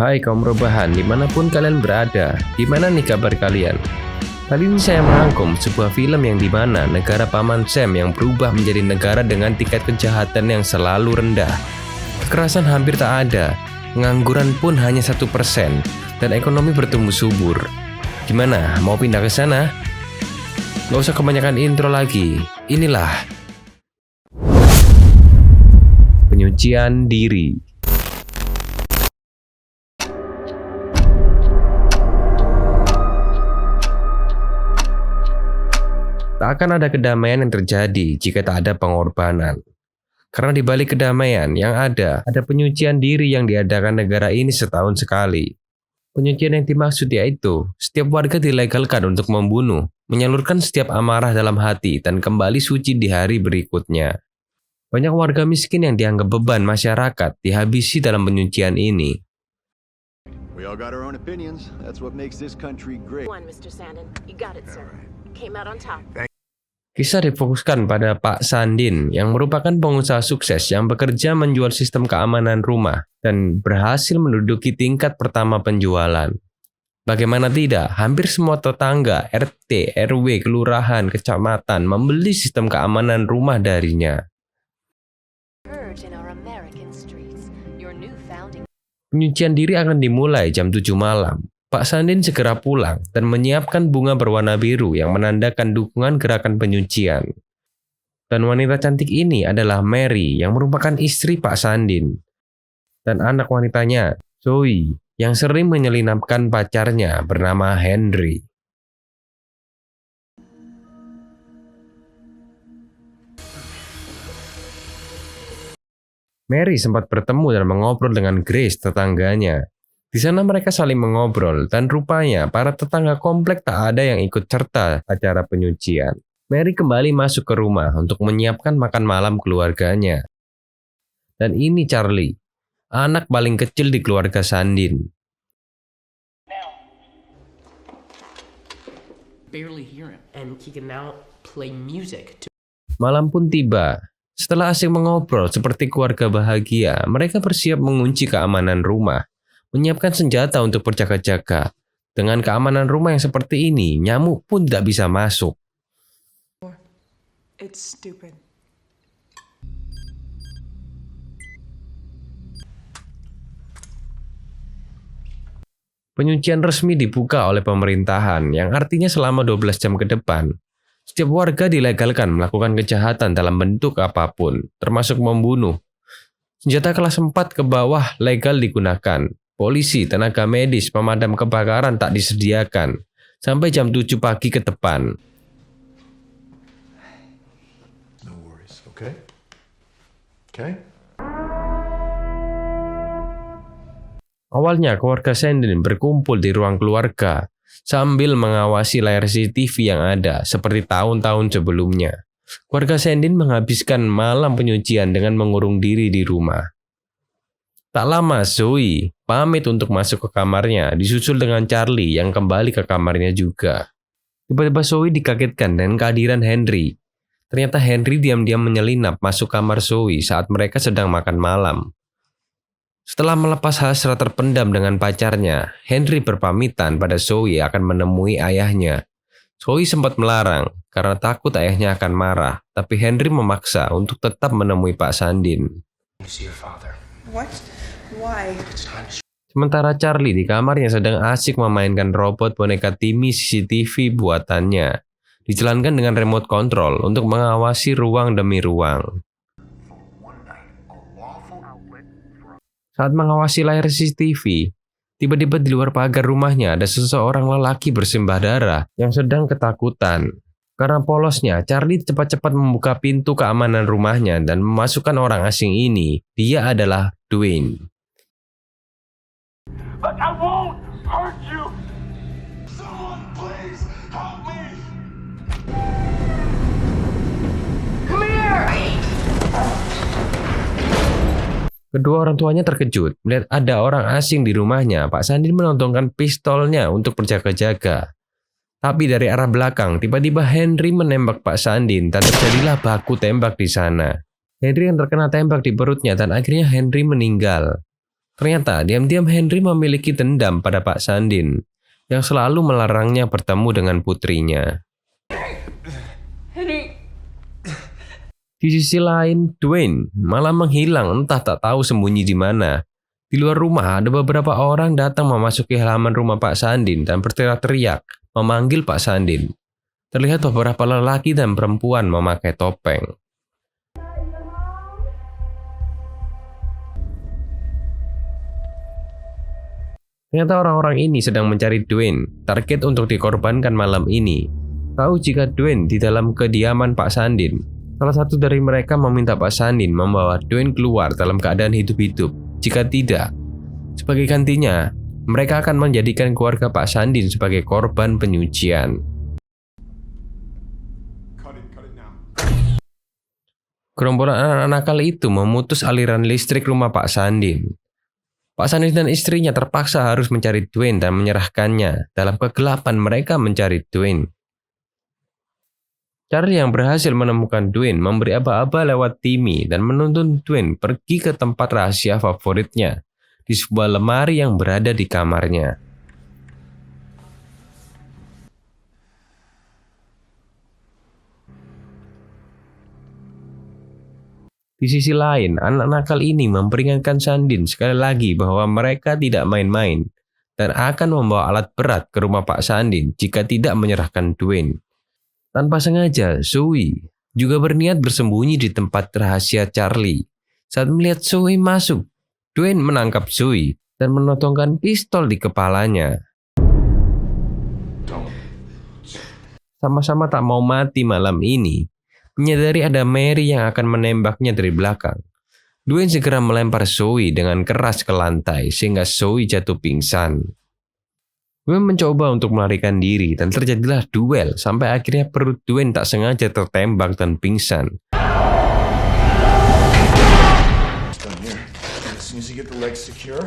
Hai kaum rebahan, dimanapun kalian berada, gimana nih kabar kalian? Kali ini saya merangkum sebuah film yang dimana negara Paman Sam yang berubah menjadi negara dengan tingkat kejahatan yang selalu rendah. Kekerasan hampir tak ada, pengangguran pun hanya 1%, dan ekonomi bertumbuh subur. Gimana, mau pindah ke sana? Gak usah kebanyakan intro lagi, inilah Penyucian Diri. Tak akan ada kedamaian yang terjadi jika tak ada pengorbanan. Karena di balik kedamaian yang ada penyucian diri yang diadakan negara ini setahun sekali. Penyucian yang dimaksud yaitu, setiap warga dilegalkan untuk membunuh, menyalurkan setiap amarah dalam hati, dan kembali suci di hari berikutnya. Banyak warga miskin yang dianggap beban masyarakat dihabisi dalam penyucian ini. We all got our own opinions. That's what makes this country great. One, Mr. Sandin. You got it, sir. Came out on top. Kisah difokuskan pada Pak Sandin yang merupakan pengusaha sukses yang bekerja menjual sistem keamanan rumah dan berhasil menduduki tingkat pertama penjualan. Bagaimana tidak, hampir semua tetangga, RT, RW, kelurahan, kecamatan membeli sistem keamanan rumah darinya. Penyucian diri akan dimulai jam 7 malam. Pak Sandin segera pulang dan menyiapkan bunga berwarna biru yang menandakan dukungan gerakan penyucian. Dan wanita cantik ini adalah Mary yang merupakan istri Pak Sandin. Dan anak wanitanya, Zoe, yang sering menyelinapkan pacarnya bernama Henry. Mary sempat bertemu dan mengobrol dengan Grace, tetangganya. Di sana mereka saling mengobrol dan rupanya para tetangga komplek tak ada yang ikut serta acara penyucian. Mary kembali masuk ke rumah untuk menyiapkan makan malam keluarganya. Dan ini Charlie, anak paling kecil di keluarga Sandin. Malam pun tiba. Setelah asik mengobrol seperti keluarga bahagia, mereka bersiap mengunci keamanan rumah. Menyiapkan senjata untuk berjaga-jaga. Dengan keamanan rumah yang seperti ini, nyamuk pun tidak bisa masuk. It's stupid. Penyucian resmi dibuka oleh pemerintahan, yang artinya selama 12 jam ke depan, setiap warga dilegalkan melakukan kejahatan dalam bentuk apapun, termasuk membunuh. Senjata kelas 4 ke bawah legal digunakan. Polisi, tenaga medis, pemadam kebakaran tak disediakan sampai jam 7 pagi ke depan. No worries, okay? Okay? Awalnya keluarga Sandin berkumpul di ruang keluarga sambil mengawasi layar CCTV yang ada seperti tahun-tahun sebelumnya. Keluarga Sandin menghabiskan malam penyucian dengan mengurung diri di rumah. Tak lama Zoe pamit untuk masuk ke kamarnya, disusul dengan Charlie yang kembali ke kamarnya juga. Tiba-tiba Zoe dikagetkan dengan kehadiran Henry. Ternyata Henry diam-diam menyelinap masuk kamar Zoe saat mereka sedang makan malam. Setelah melepas hasrat terpendam dengan pacarnya, Henry berpamitan pada Zoe akan menemui ayahnya. Zoe sempat melarang karena takut ayahnya akan marah, tapi Henry memaksa untuk tetap menemui Pak Sandin. What? Why? Sementara Charlie di kamarnya sedang asik memainkan robot boneka Timmy CCTV buatannya. Dijalankan dengan remote control untuk mengawasi ruang demi ruang. Saat mengawasi layar CCTV, tiba-tiba di luar pagar rumahnya ada seseorang lelaki bersimbah darah yang sedang ketakutan. Karena polosnya, Charlie cepat-cepat membuka pintu keamanan rumahnya dan memasukkan orang asing ini. Dia adalah Dwayne. But I won't hurt you. Someone please help me. Come here. Kedua orang tuanya terkejut melihat ada orang asing di rumahnya. Pak Sandin menontonkan pistolnya untuk berjaga-jaga. Tapi dari arah belakang, tiba-tiba Henry menembak Pak Sandin dan terjadilah baku tembak di sana. Henry yang terkena tembak di perutnya dan akhirnya Henry meninggal. Ternyata diam-diam Henry memiliki dendam pada Pak Sandin yang selalu melarangnya bertemu dengan putrinya. Henry. Di sisi lain, Dwayne malah menghilang, entah tak tahu sembunyi di mana. Di luar rumah ada beberapa orang datang memasuki halaman rumah Pak Sandin dan berteriak-teriak memanggil Pak Sandin. Terlihat beberapa lelaki dan perempuan memakai topeng. Ternyata orang-orang ini sedang mencari Dwayne, target untuk dikorbankan malam ini. Tahu jika Dwayne di dalam kediaman Pak Sandin, salah satu dari mereka meminta Pak Sandin membawa Dwayne keluar dalam keadaan hidup-hidup. Jika tidak, sebagai gantinya, mereka akan menjadikan keluarga Pak Sandin sebagai korban penyucian. Cut it now. Gerombolan anak-anak nakal itu memutus aliran listrik rumah Pak Sandin. Pak Sandin dan istrinya terpaksa harus mencari Dwayne dan menyerahkannya. Dalam kegelapan mereka mencari Dwayne. Charlie yang berhasil menemukan Dwayne memberi aba-aba lewat Timmy dan menuntun Dwayne pergi ke tempat rahasia favoritnya di sebuah lemari yang berada di kamarnya. Di sisi lain, anak nakal ini memperingatkan Sandin sekali lagi bahwa mereka tidak main-main dan akan membawa alat berat ke rumah Pak Sandin jika tidak menyerahkan Dwayne. Tanpa sengaja, Zoe juga berniat bersembunyi di tempat rahasia Charlie. Saat melihat Zoe masuk, Dwayne menangkap Zoe dan menodongkan pistol di kepalanya. Sama-sama tak mau mati malam ini, menyadari ada Mary yang akan menembaknya dari belakang. Dwayne segera melempar Zoe dengan keras ke lantai sehingga Zoe jatuh pingsan. Dwayne mencoba untuk melarikan diri dan terjadilah duel sampai akhirnya perut Dwayne tak sengaja tertembak dan pingsan. As soon as you get the legs secure.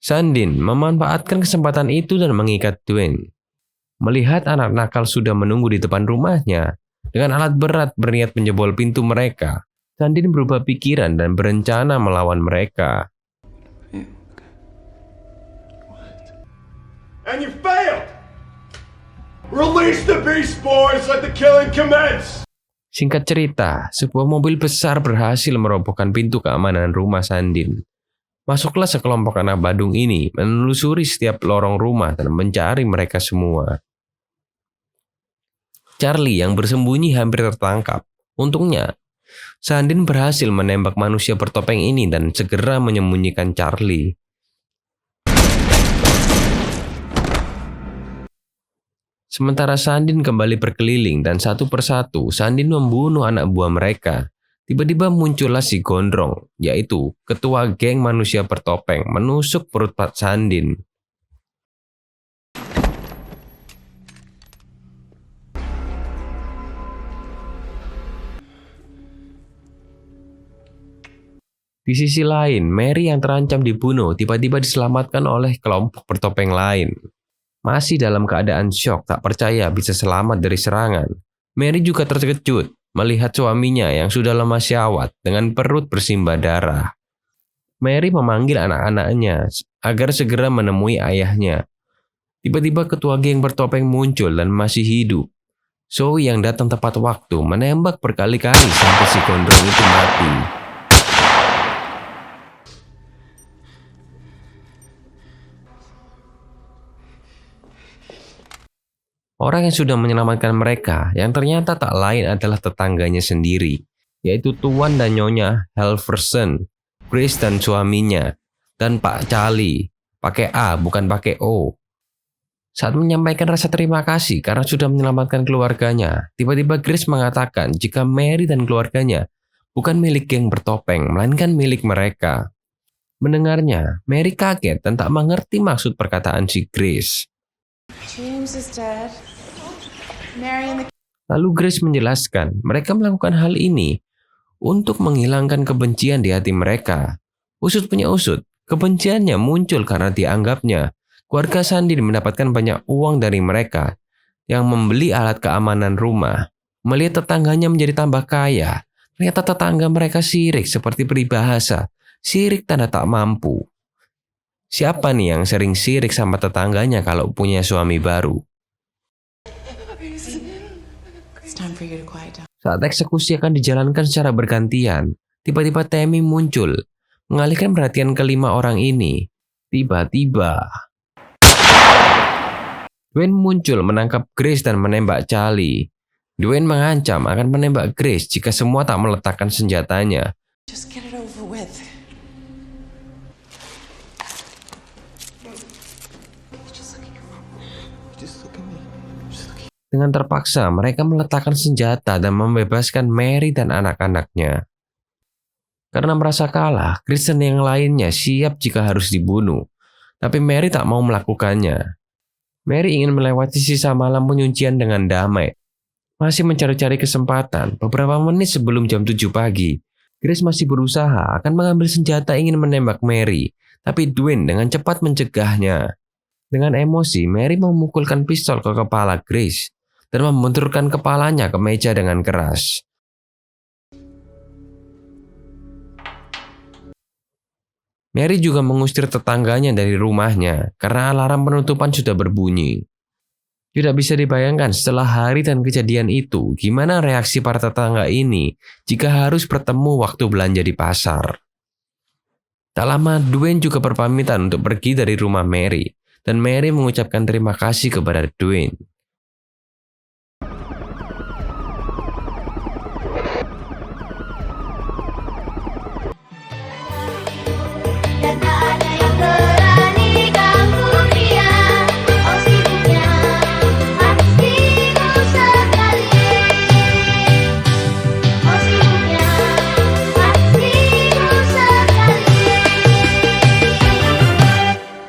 Sandin memanfaatkan kesempatan itu dan mengikat Dwayne. Melihat anak nakal sudah menunggu di depan rumahnya, dengan alat berat berniat menjebol pintu mereka, Sandin berubah pikiran dan berencana melawan mereka. And you failed! Release the beast boys, let the killing commence! Singkat cerita, sebuah mobil besar berhasil merobohkan pintu keamanan rumah Sandin. Masuklah sekelompok anak badung ini menelusuri setiap lorong rumah dan mencari mereka semua. Charlie yang bersembunyi hampir tertangkap. Untungnya, Sandin berhasil menembak manusia bertopeng ini dan segera menyembunyikan Charlie. Sementara Sandin kembali berkeliling dan satu persatu Sandin membunuh anak buah mereka. Tiba-tiba muncullah si gondrong, yaitu ketua geng manusia bertopeng menusuk perut Pak Sandin. Di sisi lain, Mary yang terancam dibunuh tiba-tiba diselamatkan oleh kelompok bertopeng lain. Masih dalam keadaan syok tak percaya bisa selamat dari serangan, Mary juga terkejut melihat suaminya yang sudah lemah syahwat dengan perut bersimbah darah. Mary memanggil anak-anaknya agar segera menemui ayahnya. Tiba-tiba ketua geng bertopeng muncul dan masih hidup. Zoe yang datang tepat waktu menembak berkali-kali sampai si gondrong itu mati. Orang yang sudah menyelamatkan mereka yang ternyata tak lain adalah tetangganya sendiri, yaitu Tuan dan Nyonya Halverson, Grace dan suaminya, dan Pak Charlie, pakai A bukan pakai O. Saat menyampaikan rasa terima kasih karena sudah menyelamatkan keluarganya, tiba-tiba Grace mengatakan jika Mary dan keluarganya bukan milik geng bertopeng, melainkan milik mereka. Mendengarnya, Mary kaget dan tak mengerti maksud perkataan si Grace. James is dead. Mary and the... Lalu Grace menjelaskan mereka melakukan hal ini untuk menghilangkan kebencian di hati mereka. Usut punya usut, kebenciannya muncul karena dianggapnya keluarga Sandin mendapatkan banyak uang dari mereka yang membeli alat keamanan rumah. Melihat tetangganya menjadi tambah kaya, Ternyata tetangga mereka sirik seperti peribahasa. Sirik tanda tak mampu. Siapa nih yang sering sirik sama tetangganya kalau punya suami baru? It's time for you to quiet down. Saat eksekusi akan dijalankan secara bergantian, tiba-tiba Tammy muncul, mengalihkan perhatian kelima orang ini. Tiba-tiba, Dwayne muncul menangkap Grace dan menembak Charlie. Dwayne mengancam akan menembak Grace jika semua tak meletakkan senjatanya. Just get it over with. Dengan terpaksa, mereka meletakkan senjata dan membebaskan Mary dan anak-anaknya. Karena merasa kalah, Kristen yang lainnya siap jika harus dibunuh. Tapi Mary tak mau melakukannya. Mary ingin melewati sisa malam penyucian dengan damai. Masih mencari-cari kesempatan, beberapa menit sebelum jam 7 pagi, Grace masih berusaha akan mengambil senjata ingin menembak Mary, tapi Dwayne dengan cepat mencegahnya. Dengan emosi, Mary memukulkan pistol ke kepala Grace dan membenturkan kepalanya ke meja dengan keras. Mary juga mengusir tetangganya dari rumahnya karena alarm penutupan sudah berbunyi. Tidak bisa dibayangkan setelah hari dan kejadian itu, gimana reaksi para tetangga ini jika harus bertemu waktu belanja di pasar. Tak lama, Dwayne juga berpamitan untuk pergi dari rumah Mary, dan Mary mengucapkan terima kasih kepada Dwayne. Dan tak ada